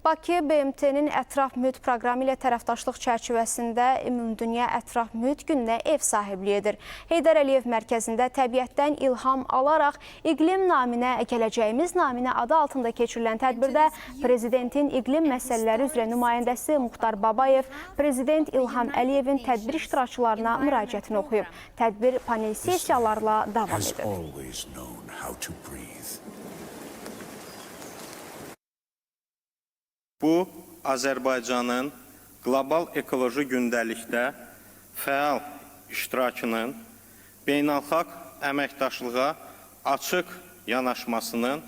Bakı BMT-nin ətraf mühit proqramı ilə tərəfdaşlıq çərçivəsində Ümumdünya Ətraf Mühit Gününə ev sahibliyi edir. Heydər Əliyev mərkəzində təbiətdən ilham alaraq iqlim naminə, gələcəyimiz naminə adı altında keçirilən tədbirdə Prezidentin iqlim məsələləri üzrə nümayəndəsi Muxtar Babayev Prezident İlham Əliyevin tədbir iştirakçılarına müraciətini oxuyub. Tədbir panel sessiyalarla davam edir. Bu, Azərbaycanın qlobal ekoloji gündəlikdə fəal iştirakının, beynəlxalq əməkdaşlığa açıq yanaşmasının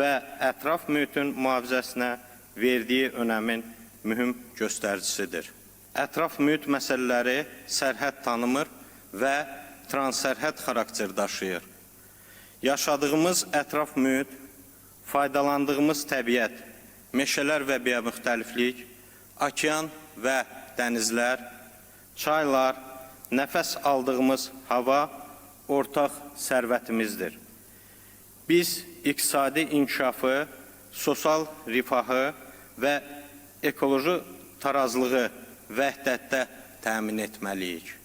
və ətraf mühitin mühafizəsinə verdiyi önəmin mühüm göstəricisidir. Ətraf mühit məsələləri sərhəd tanımır və transsərhəd xarakter daşıyır. Yaşadığımız ətraf mühit, faydalandığımız təbiət, meşələr və biomüxtəliflik, okean və dənizlər, çaylar, nəfəs aldığımız hava ortaq sərvətimizdir. Biz iqtisadi inkişafı, sosial rifahı və ekoloji tarazlığı vəhdətdə təmin etməliyik.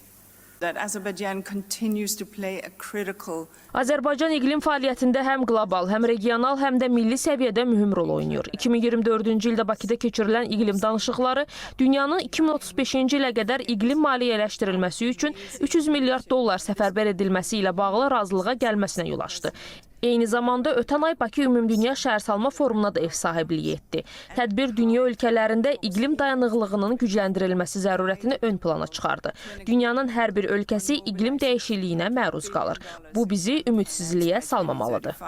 Azərbaycan iqlim fəaliyyətində həm qlobal, həm regional, həm də milli səviyyədə mühüm rol oynayır. 2024-cü ildə Bakıda keçirilən iqlim danışıqları dünyanın 2035-ci ilə qədər iqlim maliyyələşdirilməsi üçün 300 milyard dollar səfərbər edilməsi ilə bağlı razılığa gəlməsinə yol açdı. Eyni zamanda ötən ay Bakı Ümumdünya Şəhərsalma Forumuna da ev sahibliyi etdi. Tədbir dünya ölkələrində iqlim dayanıqlığının gücləndirilməsi zərurətini ön plana çıxardı. Dünyanın hər bir ölkəsi iqlim dəyişikliyinə məruz qalır. Bu bizi ümidsizliyə salmamalıdır.